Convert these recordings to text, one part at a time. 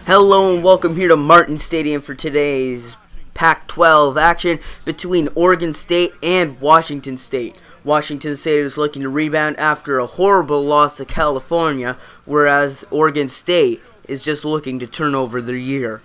Hello and welcome here to Martin Stadium for today's Pac-12 action between Oregon State and Washington State. Washington State is looking to rebound after a horrible loss to California, whereas Oregon State is just looking to turn over their year.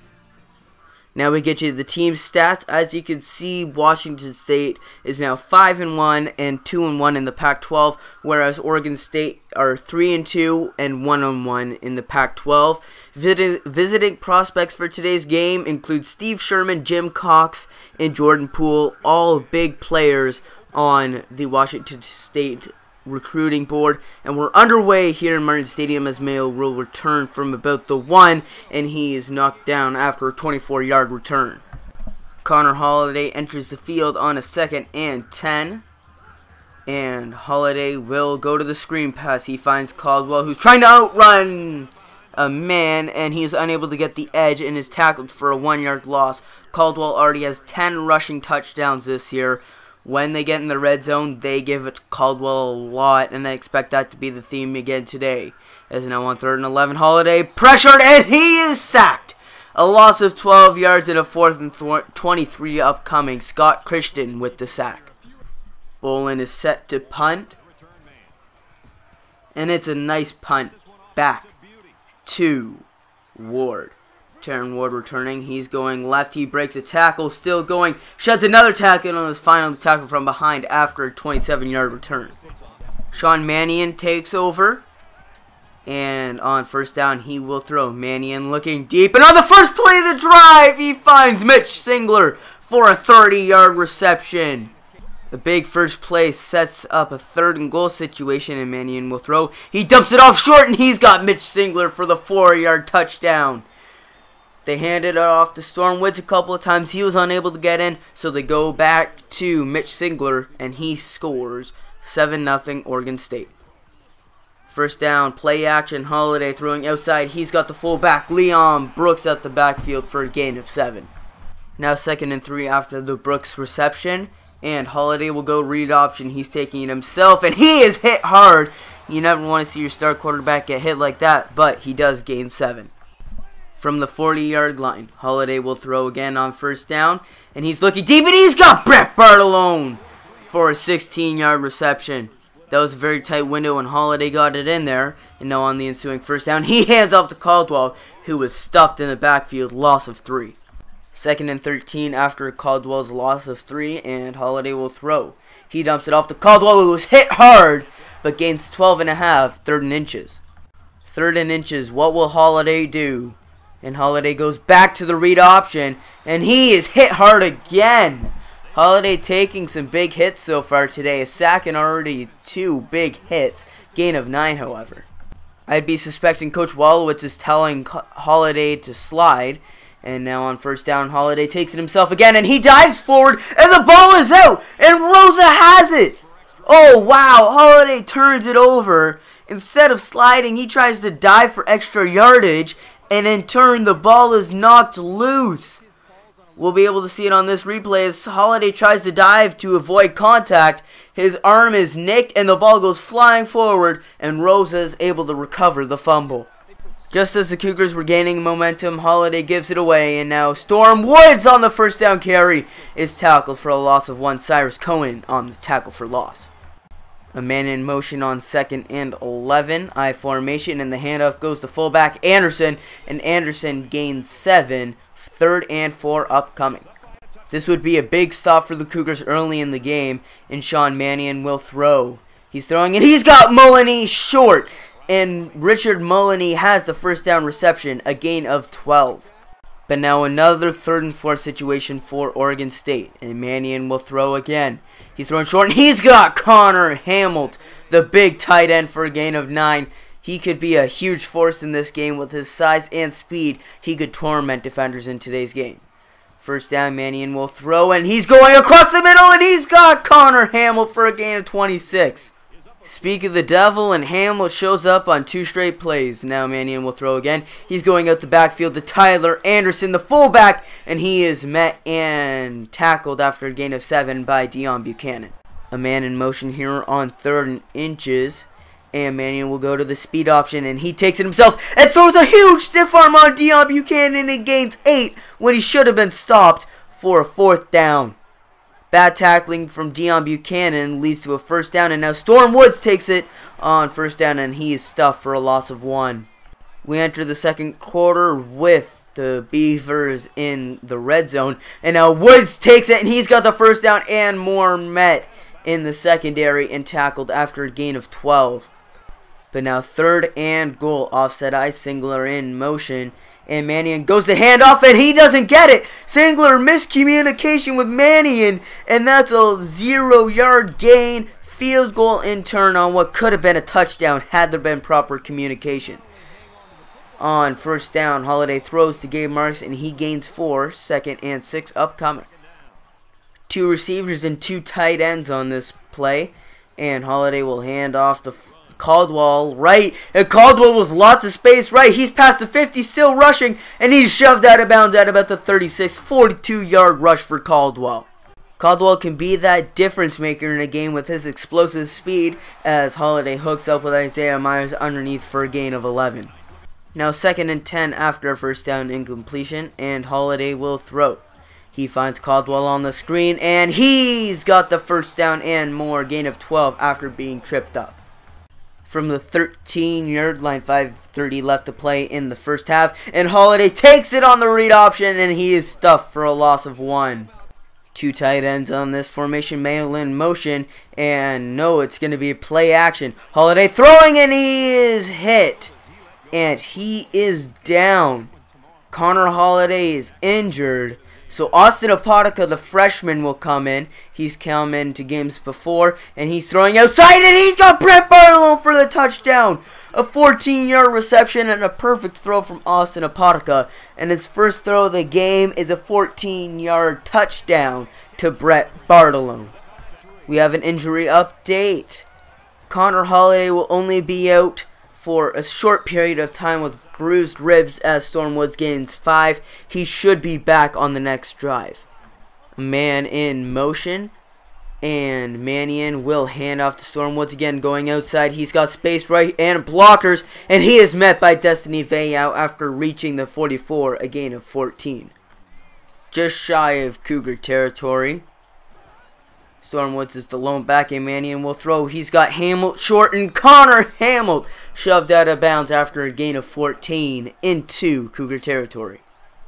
Now we get you the team stats. As you can see, Washington State is now 5-1 and 2-1 in the Pac-12, whereas Oregon State are 3-2 and 1-1 in the Pac-12. Visiting prospects for today's game include Steve Sherman, Jim Cox, and Jordan Poole, all big players on the Washington State recruiting board, and we're underway here in Martin Stadium as Mayo will return from about the 1, and he is knocked down after a 24-yard return. Connor Holiday enters the field on a 2nd and 10, and Holiday will go to the screen pass. He finds Caldwell, who's trying to outrun a man, and he is unable to get the edge and is tackled for a 1-yard loss. Caldwell already has 10 rushing touchdowns this year. When they get in the red zone, they give it to Caldwell a lot, and I expect that to be the theme again today. As now on 3rd and 11, Holiday pressured, and he is sacked. A loss of 12 yards and a 4th and 23 upcoming. Scott Christian with the sack. Bolin is set to punt, and it's a nice punt back to Ward. Terran Ward returning. He's going left. He breaks a tackle. Still going. Sheds another tackle on his final tackle from behind after a 27-yard return. Sean Mannion takes over. And on 1st down, he will throw. Mannion looking deep. And on the first play of the drive, he finds Mitch Singler for a 30-yard reception. The big first play sets up a 3rd and goal situation, and Mannion will throw. He dumps it off short, and he's got Mitch Singler for the 4-yard touchdown. They handed it off to Storm Woods a couple of times. He was unable to get in, so they go back to Mitch Singler, and he scores 7-0 Oregon State. 1st down, play action, Holiday throwing outside. He's got the fullback, Leon Brooks, at the backfield for a gain of 7. Now 2nd and 3 after the Brooks reception, and Holiday will go read option. He's taking it himself, and he is hit hard. You never want to see your star quarterback get hit like that, but he does gain 7. From the 40-yard line, Holiday will throw again on 1st down, and he's looking deep, and he's got Brett Bartolone for a 16-yard reception. That was a very tight window, and Holiday got it in there. And now on the ensuing 1st down, he hands off to Caldwell, who was stuffed in the backfield, loss of 3. 2nd and 13 after Caldwell's loss of 3, and Holiday will throw. He dumps it off to Caldwell, who was hit hard, but gains 12.5, 3rd and inches. 3rd and inches, what will Holiday do? And Holiday goes back to the read option, and he is hit hard again. Holiday taking some big hits so far today. A sack and already 2 big hits. Gain of 9, however. I'd be suspecting Coach Wallowitz is telling Holiday to slide. And now on 1st down, Holiday takes it himself again, and he dives forward, and the ball is out, and Rosa has it. Oh, wow. Holiday turns it over. Instead of sliding, he tries to dive for extra yardage, and in turn, the ball is knocked loose. We'll be able to see it on this replay as Holiday tries to dive to avoid contact. His arm is nicked, and the ball goes flying forward, and Rosa is able to recover the fumble. Just as the Cougars were gaining momentum, Holiday gives it away, and now Storm Woods on the 1st down carry is tackled for a loss of 1. Cyrus Cohen on the tackle for loss. A man in motion on 2nd and 11. I formation, and the handoff goes to fullback Anderson, and Anderson gains 7. 3rd and 4 upcoming. This would be a big stop for the Cougars early in the game, and Sean Mannion will throw. He's throwing, and he's got Mullany short, and Richard Mullany has the 1st down reception, a gain of 12. But now another 3rd and 4 situation for Oregon State, and Mannion will throw again. He's throwing short, and he's got Connor Hamilton, the big tight end, for a gain of 9. He could be a huge force in this game with his size and speed. He could torment defenders in today's game. 1st down, Mannion will throw, and he's going across the middle, and he's got Connor Hamilton for a gain of 26. Speak of the devil, and Hamilton shows up on 2 straight plays. Now Mannion will throw again. He's going out the backfield to Tyler Anderson, the fullback, and he is met and tackled after a gain of 7 by Dion Buchanan. A man in motion here on 3rd and inches, And Mannion will go to the speed option, and he takes it himself and throws a huge stiff arm on Deion Buchanan and gains 8 when he should have been stopped for a 4th down. Bad tackling from Deion Buchanan leads to a 1st down, and now Storm Woods takes it on 1st down, and he is stuffed for a loss of 1. We enter the 2nd quarter with the Beavers in the red zone, and now Woods takes it, and he's got the 1st down, and more met in the secondary and tackled after a gain of 12. But now 3rd and goal, offset eye, Singler in motion, and Mannion goes to handoff, and he doesn't get it. Singler miscommunication with Mannion, and that's a 0-yard gain, field goal in turn on what could have been a touchdown had there been proper communication. On 1st down, Holiday throws to Gabe Marks, and he gains 4, 2nd and 6 upcoming. 2 receivers and 2 tight ends on this play, and Holiday will hand off to Caldwell right, and Caldwell with lots of space right. He's past the 50, still rushing, and he's shoved out of bounds at about the 36, 42-yard rush for Caldwell. Caldwell can be that difference maker in a game with his explosive speed as Holiday hooks up with Isaiah Myers underneath for a gain of 11. Now 2nd and 10 after a 1st down incompletion, and Holiday will throw. He finds Caldwell on the screen, and he's got the 1st down and more, gain of 12 after being tripped up. From the 13-yard line, 5:30 left to play in the 1st half, and Holiday takes it on the read option, and he is stuffed for a loss of 1. 2 tight ends on this formation, mail in motion, and no, it's going to be a play action. Holiday throwing, and he is hit, and he is down. Connor Holiday is injured. So Austin Apodaca, the freshman, will come in. He's come into games before, and he's throwing outside, and he's got Brent Barlow for the touchdown. A 14-yard reception and a perfect throw from Austin Apodaca, and his first throw of the game is a 14-yard touchdown to Brett Barlow. We have an injury update. Connor Holiday will only be out for a short period of time with bruised ribs as Storm Woods gains 5. He should be back on the next drive. A man in motion, and Mannion will hand off to Storm Woods again, going outside. He's got space right and blockers, and he is met by Destiny Vayau after reaching the 44, a gain of 14. Just shy of Cougar territory. Storm Woods is the lone back, and Mannion will throw. He's got Hamill short, and Connor Hamill shoved out of bounds after a gain of 14 into Cougar territory.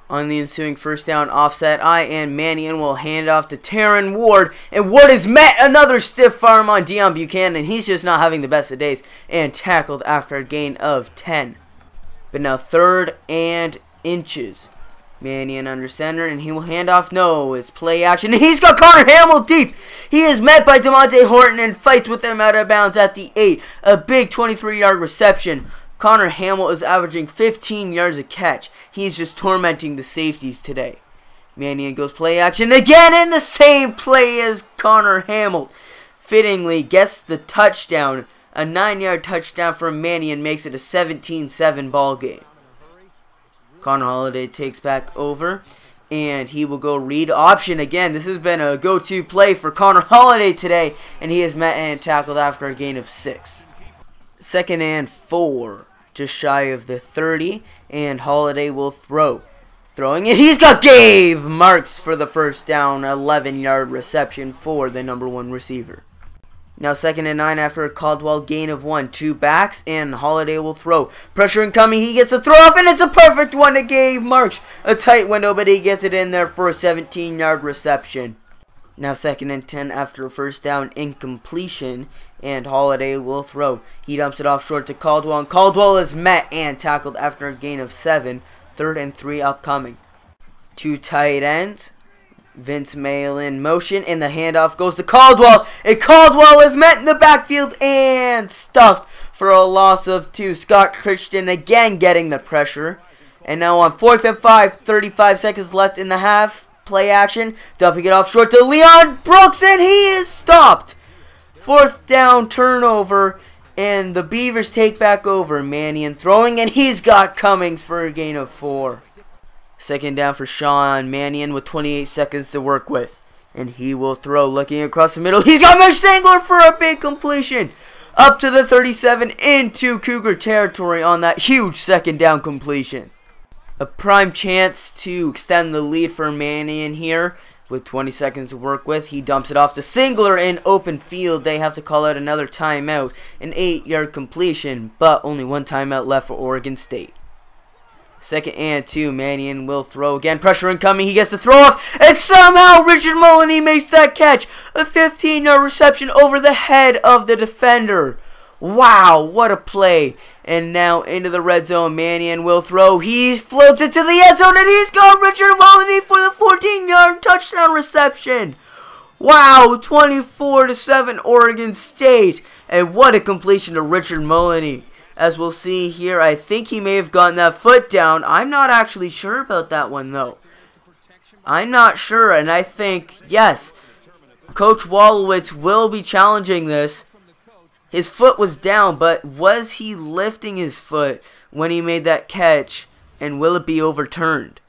On the ensuing 1st down, offset eye, and Mannion will hand off to Taryn Ward, and Ward has met another stiff arm on Deion Buchanan. He's just not having the best of days, and tackled after a gain of 10. But now 3rd and inches. Mannion under center, and he will hand off. No, it's play action, and he's got Connor Hamill deep. He is met by DeMonte Horton and fights with him out of bounds at the 8. A big 23-yard reception. Connor Hamill is averaging 15 yards a catch. He's just tormenting the safeties today. Mannion goes play action again in the same play as Connor Hamill. Fittingly gets the touchdown. A 9-yard touchdown from Mannion makes it a 17-7 ball game. Connor Holiday takes back over, and he will go read option again. This has been a go-to play for Connor Holiday today, and he is met and tackled after a gain of 6. 2nd and 4, just shy of the 30, and Holiday will throw. Throwing it, he's got Gabe Marks for the 1st down, 11-yard reception for the number 1 receiver. Now 2nd and 9 after a Caldwell gain of 1. 2 backs, and Holiday will throw. Pressure incoming, he gets a throw off, and it's a perfect one to Gabe Marks. A tight window, but he gets it in there for a 17-yard reception. Now 2nd and 10 after a 1st down incompletion, and Holiday will throw. He dumps it off short to Caldwell, and Caldwell is met and tackled after a gain of 7. 3rd and 3 upcoming. 2 tight ends. Vince Mail in motion, and the handoff goes to Caldwell, and Caldwell is met in the backfield and stuffed for a loss of 2. Scott Christian again getting the pressure, and now on 4th and 5, 35 seconds left in the half, play action, dumping it off short to Leon Brooks, and he is stopped. 4th down turnover, and the Beavers take back over. Mannion throwing, and he's got Cummings for a gain of 4. 2nd down for Sean Mannion with 28 seconds to work with. And he will throw, looking across the middle. He's got Mitch Singler for a big completion. up to the 37 into Cougar territory on that huge second down completion. A prime chance to extend the lead for Mannion here. With 20 seconds to work with, he dumps it off to Singler in open field. They have to call out another timeout, an 8-yard completion, but only one timeout left for Oregon State. 2nd and 2, Mannion will throw again. Pressure incoming, he gets the throw off, and somehow Richard Mullaney makes that catch. A 15-yard reception over the head of the defender. Wow, what a play. And now into the red zone, Mannion will throw. He floats it to the end zone, and he's got Richard Mullaney for the 14-yard touchdown reception. Wow, 24-7 Oregon State. And what a completion to Richard Mullaney. As we'll see here, I think he may have gotten that foot down. I'm not actually sure about that one, though. I'm not sure, and I think, yes, Coach Wolowitz will be challenging this. His foot was down, but was he lifting his foot when he made that catch? And will it be overturned?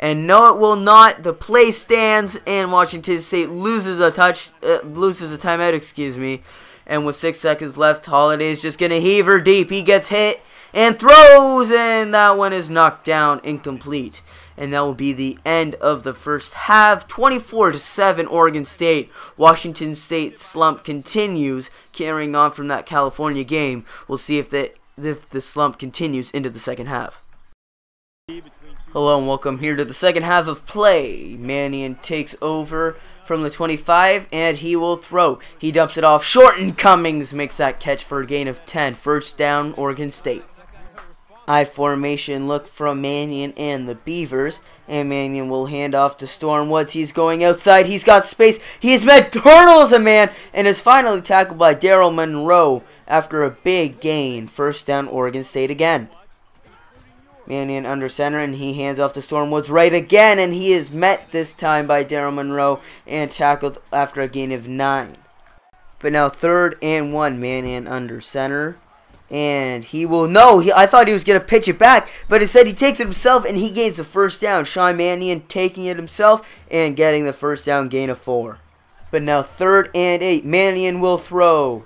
And no, it will not. The play stands, and Washington State loses a timeout, excuse me. And with 6 seconds left, Holiday is just going to heave her deep. He gets hit and throws, and that one is knocked down, incomplete. And that will be the end of the first half. 24-7 Oregon State. Washington State slump continues, carrying on from that California game. We'll see if the slump continues into the second half. Hello and welcome here to the second half of play. Mannion takes over from the 25, and he will throw. He dumps it off short, and Cummings makes that catch for a gain of 10. First down, Oregon State. I formation look from Mannion and the Beavers, and Mannion will hand off to Storm Woods. He's going outside. He's got space. He's met hurdles a man, and is finally tackled by Daryl Monroe after a big gain. First down, Oregon State again. Mannion under center, and he hands off to Storm Woods right again, and he is met this time by Daryl Monroe and tackled after a gain of 9. But now 3rd and 1, Mannion under center. And he will, I thought he was going to pitch it back, but instead he takes it himself, and he gains the first down. Sean Mannion taking it himself and getting the first down, gain of 4. But now 3rd and 8, Mannion will throw.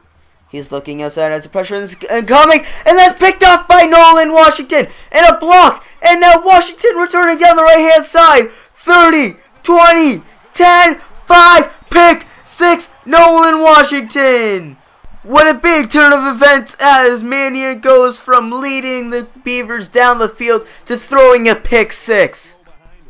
He's looking outside as the pressure is incoming, and that's picked off by Nolan Washington, and a block, and now Washington returning down the right-hand side. 30, 20, 10, 5, pick 6, Nolan Washington. What a big turn of events as Mannion goes from leading the Beavers down the field to throwing a pick 6.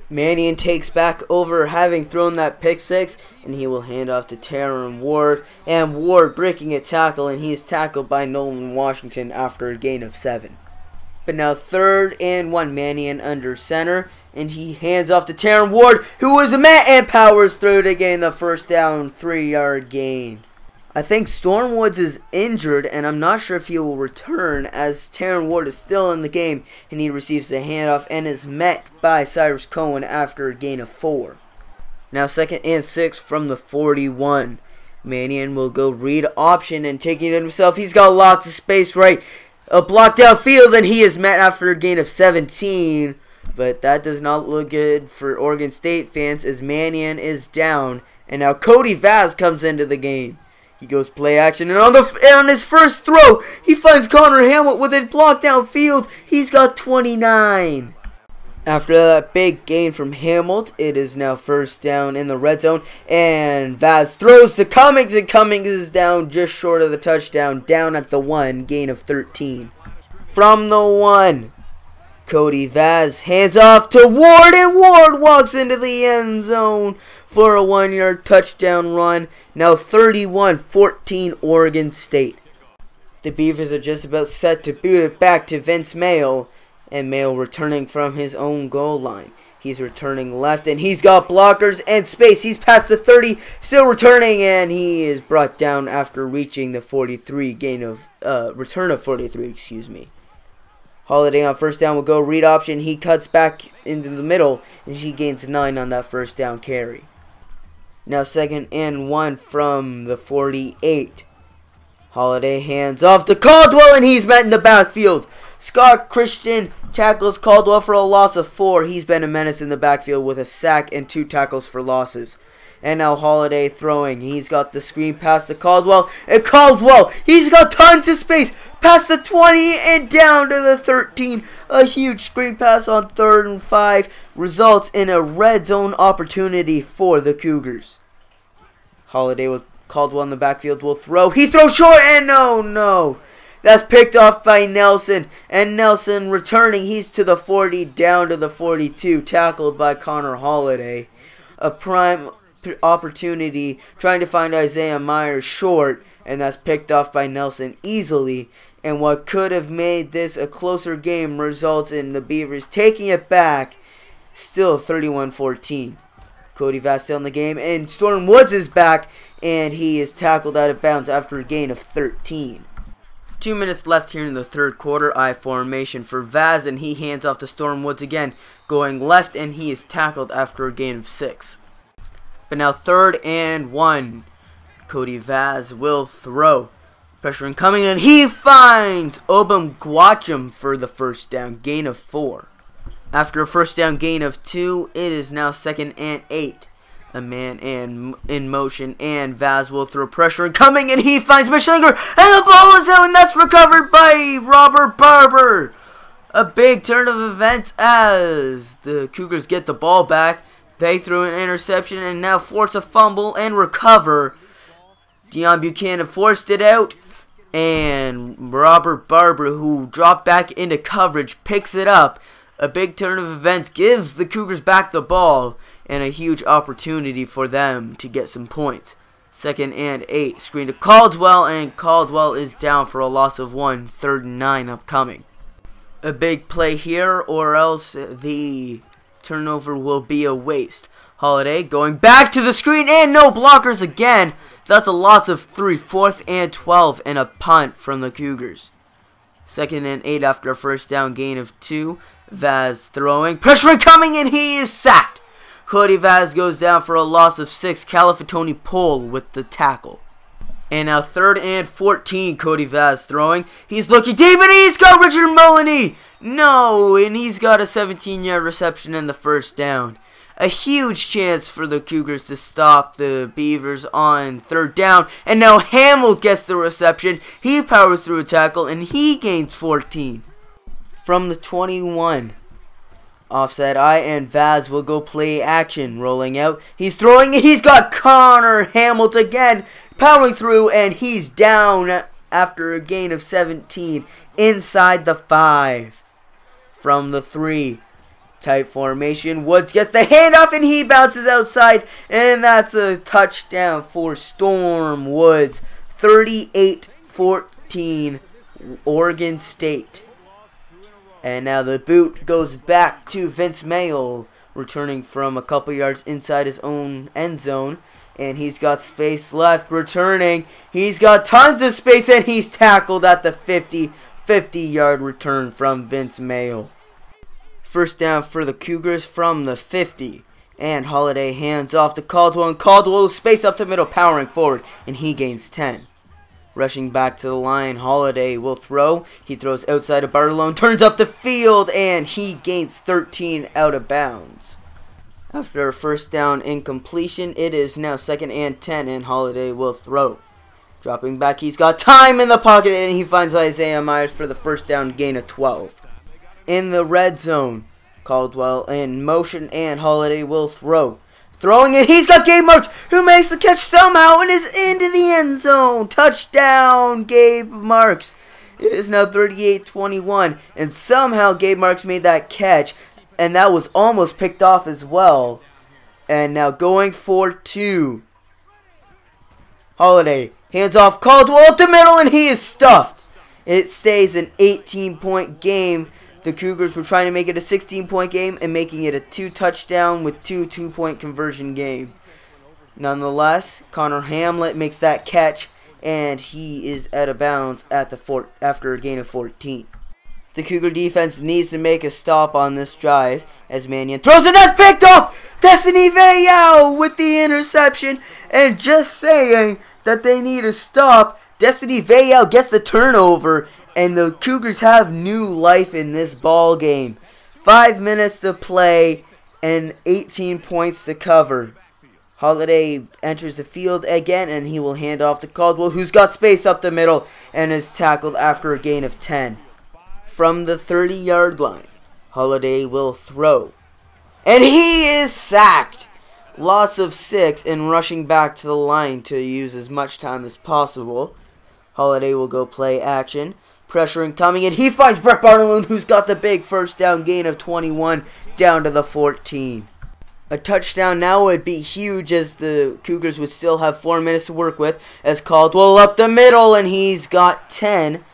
Mannion takes back over having thrown that pick 6, and he will hand off to Terran Ward, and Ward breaking a tackle, and he is tackled by Nolan Washington after a gain of 7. But now 3rd and 1, Mannion under center, and he hands off to Terran Ward, who was a man and powers through to gain the first down, 3-yard gain. I think Storm Woods is injured, and I'm not sure if he will return, as Terran Ward is still in the game, and he receives the handoff and is met by Cyrus Cohen after a gain of 4. Now 2nd and 6 from the 41. Mannion will go read option and taking it himself. He's got lots of space right. A block downfield, and he is met after a gain of 17. But that does not look good for Oregon State fans as Mannion is down. And now Cody Vaz comes into the game. He goes play action, and on his first throw, he finds Connor Hamlet with it blocked downfield. He's got 29. After that big gain from Hamlet, it is now first down in the red zone, and Vaz throws to Cummings, and Cummings is down just short of the touchdown, down at the 1, gain of 13. From the 1, Cody Vaz hands off to Ward, and Ward walks into the end zone for a 1-yard touchdown run. Now 31-14 Oregon State. The Beavers are just about set to boot it back to Vince Mayo, and Mayo returning from his own goal line. He's returning left, and he's got blockers and space. He's past the 30, still returning, and he is brought down after reaching the 43 return of 43, excuse me. Holiday on first down will go read option. He cuts back into the middle, and he gains 9 on that first down carry. Now 2nd and 1 from the 48. Holiday hands off to Caldwell, and he's met in the backfield. Scott Christian tackles Caldwell for a loss of 4. He's been a menace in the backfield with a sack and 2 tackles for losses. And now Holiday throwing. He's got the screen pass to Caldwell. And Caldwell, he's got tons of space. Past the 20 and down to the 13. A huge screen pass on 3rd and 5 results in a red zone opportunity for the Cougars. Holiday with Caldwell in the backfield will throw. He throws short and no. That's picked off by Nelson. And Nelson returning. He's to the 40 down to the 42. Tackled by Connor Holiday. A prime opportunity trying to find Isaiah Myers short, and that's picked off by Nelson easily. And what could have made this a closer game results in the Beavers taking it back, still 31-14. Cody Vaz still in the game, and Storm Woods is back, and he is tackled out of bounds after a gain of 13. 2 minutes left here in the third quarter. I formation for Vaz, and he hands off to Storm Woods again, going left, and he is tackled after a gain of 6. But now 3rd and 1. Cody Vaz will throw. Pressure incoming, and he finds Obum Gwacham for the first down. Gain of 4. After a first down gain of 2, it is now 2nd and 8. A man in motion, and Vaz will throw. Pressure incoming, and he finds Michlinger, and the ball is out, and that's recovered by Robert Barber. A big turn of events as the Cougars get the ball back. They threw an interception and now force a fumble and recover. Deion Buchanan forced it out, and Robert Barber, who dropped back into coverage, picks it up. A big turn of events gives the Cougars back the ball, and a huge opportunity for them to get some points. 2nd and 8. Screen to Caldwell, and Caldwell is down for a loss of 1. 3rd and 9 upcoming. A big play here, or else the turnover will be a waste. Holiday going back to the screen, and no blockers again. So that's a loss of 3. 4th and 12, and a punt from the Cougars. 2nd and 8 after a first down gain of 2. Vaz throwing. Pressure incoming, and he is sacked. Cody Vaz goes down for a loss of 6. Califatoni Pole with the tackle. And now 3rd and 14. Cody Vaz throwing. He's looking deep, and he's got Richard Mullany. No, and he's got a 17-yard reception in the first down. A huge chance for the Cougars to stop the Beavers on 3rd down. And now Hamill gets the reception. He powers through a tackle, and he gains 14. From the 21. Offside eye, and Vaz will go play action. Rolling out. He's throwing, and he's got Connor Hamilton again. Powering through, and he's down after a gain of 17 inside the 5. From the 3. Tight formation. Woods gets the handoff, and he bounces outside, and that's a touchdown for Storm Woods. 38-14 Oregon State. And now the boot goes back to Vince Mayo, returning from a couple yards inside his own end zone. And he's got space left, returning. He's got tons of space, and he's tackled at the 50-yard return from Vince Mayo. First down for the Cougars from the 50. And Holiday hands off to Caldwell, and Caldwell space up the middle, powering forward, and he gains 10. Rushing back to the line, Holiday will throw. He throws outside of Bartolone, turns up the field, and he gains 13 out of bounds. After a first down incompletion, it is now 2nd and 10, and Holiday will throw. Dropping back, he's got time in the pocket, and he finds Isaiah Myers for the first down gain of 12. In the red zone, Caldwell in motion, and Holiday will throw. Throwing it, he's got Gabe Marks, who makes the catch somehow and is into the end zone. Touchdown, Gabe Marks. It is now 38-21, and somehow Gabe Marks made that catch, and that was almost picked off as well. And now going for 2. Holiday hands off Caldwell up the middle, and he is stuffed. It stays an 18-point game. The Cougars were trying to make it a 16-point game and making it a 2-touchdown with 2 two-point conversion game. Nonetheless, Connor Hamlet makes that catch, and he is out of bounds at the after a gain of 14. The Cougar defense needs to make a stop on this drive as Mannion throws it. That's picked off! Destiny Vayao with the interception, and just saying that they need a stop, Destiny Vayao gets the turnover, and the Cougars have new life in this ball game. 5 minutes to play and 18 points to cover. Holiday enters the field again, and he will hand off to Caldwell, who's got space up the middle and is tackled after a gain of 10. From the 30-yard line, Holiday will throw. And he is sacked! Loss of 6 and rushing back to the line to use as much time as possible. Holiday will go play action. Pressure incoming, and he finds Brett Bartolone, who's got the big first down gain of 21 down to the 14. A touchdown now would be huge, as the Cougars would still have 4 minutes to work with, as Caldwell up the middle, and he's got 10.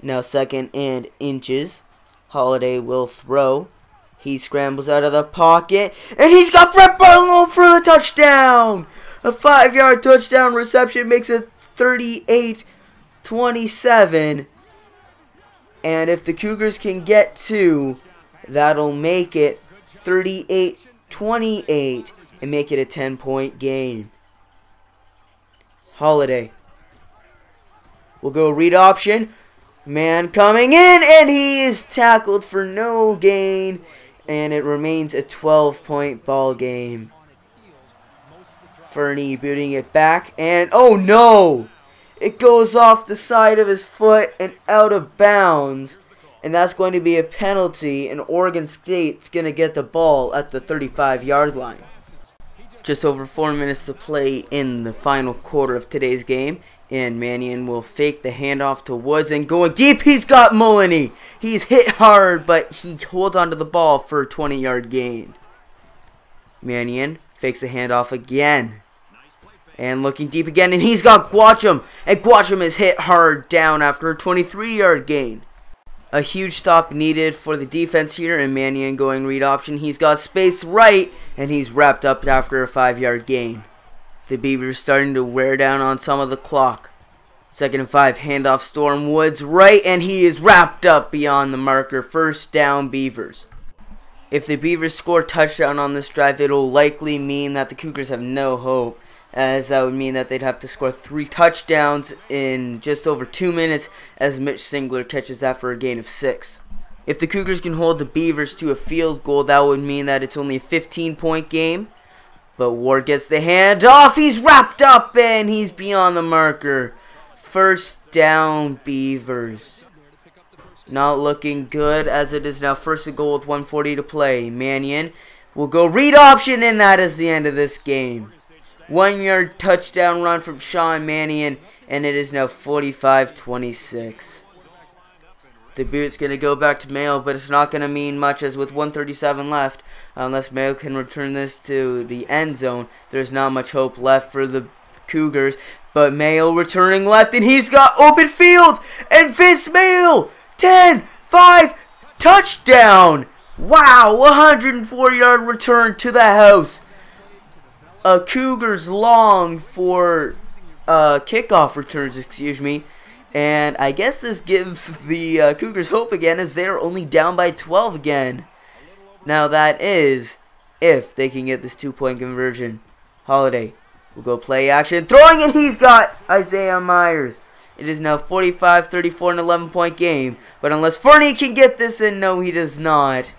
Now 2nd and inches. Holiday will throw. He scrambles out of the pocket, and he's got Brett Bartolone for the touchdown! A 5-yard touchdown reception makes it 38-27. And if the Cougars can get 2, that'll make it 38-28 and make it a 10-point game. Holiday will go read option. Man coming in, and he is tackled for no gain, and it remains a 12-point ball game. Fernie booting it back, and oh no! It goes off the side of his foot and out of bounds, and that's going to be a penalty, and Oregon State's going to get the ball at the 35-yard line. Just over 4 minutes to play in the final quarter of today's game, and Mannion will fake the handoff to Woods, and going deep, he's got Mullany. He's hit hard, but he holds onto the ball for a 20-yard gain. Mannion fakes the handoff again. And looking deep again, and he's got Guacham. And Guacham is hit hard down after a 23-yard gain. A huge stop needed for the defense here, and Mannion going read option. He's got space right, and he's wrapped up after a 5-yard gain. The Beavers starting to wear down on some of the clock. 2nd and 5, handoff Storm Woods right, and he is wrapped up beyond the marker. First down, Beavers. If the Beavers score a touchdown on this drive, it'll likely mean that the Cougars have no hope, as that would mean that they'd have to score 3 touchdowns in just over 2 minutes, as Mitch Singler catches that for a gain of 6. If the Cougars can hold the Beavers to a field goal, that would mean that it's only a 15-point game. But Ward gets the hand off. He's wrapped up, and he's beyond the marker. First down, Beavers. Not looking good, as it is now 1st and goal with 1:40 to play. Mannion will go read option, and that is the end of this game. 1-yard touchdown run from Sean Mannion, and it is now 45-26. The boot's going to go back to Mayo, but it's not going to mean much, as with 1:37 left, unless Mayo can return this to the end zone, there's not much hope left for the Cougars. But Mayo returning left, and he's got open field, and Vince Mayo, 10-5, touchdown! Wow, 104-yard return to the house. A Cougars long for kickoff returns, excuse me. And I guess this gives the Cougars hope again, as they're only down by 12 again. Now that is if they can get this 2-point conversion. Holiday will go play action, throwing, and he's got Isaiah Myers. It is now 45-34, an 11-point game. But unless Fernie can get this in, no, he does not.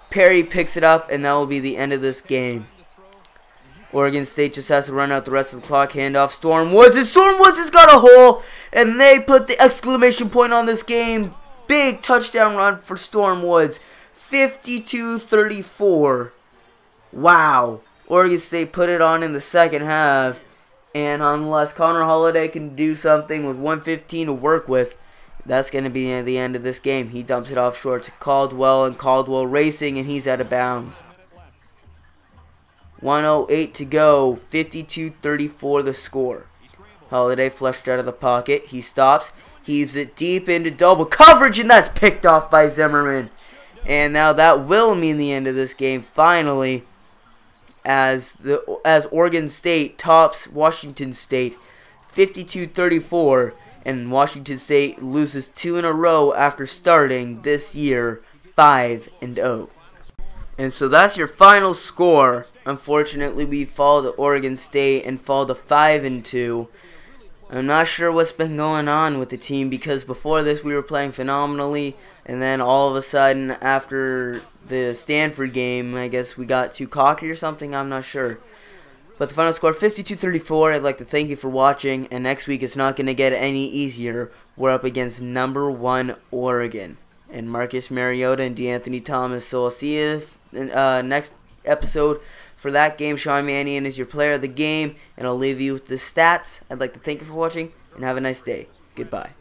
Perry picks it up, and that will be the end of this game. Oregon State just has to run out the rest of the clock. Handoff Storm Woods, and Storm Woods has got a hole, and they put the exclamation point on this game. Big touchdown run for Storm Woods, 52-34. Wow. Oregon State put it on in the second half, and unless Connor Holiday can do something with 1:15 to work with, that's going to be the end of this game. He dumps it off short to Caldwell, and Caldwell racing, and he's out of bounds. 1:08 to go, 52-34 the score. Holiday flushed out of the pocket. He stops, heaves it deep into double coverage, and that's picked off by Zimmerman. And now that will mean the end of this game finally, as Oregon State tops Washington State 52-34, and Washington State loses 2 in a row after starting this year 5-0. And so that's your final score. Unfortunately, we fall to Oregon State and fall to 5-2. I'm not sure what's been going on with the team, because before this we were playing phenomenally, and then all of a sudden after the Stanford game, I guess we got too cocky or something, I'm not sure. But the final score, 52-34. I'd like to thank you for watching, and next week it's not going to get any easier. We're up against number 1 Oregon and Marcus Mariota and DeAnthony Thomas. So I'll see you in next episode for that game. Sean Mannion is your player of the game, and I'll leave you with the stats. I'd like to thank you for watching, and have a nice day. Goodbye.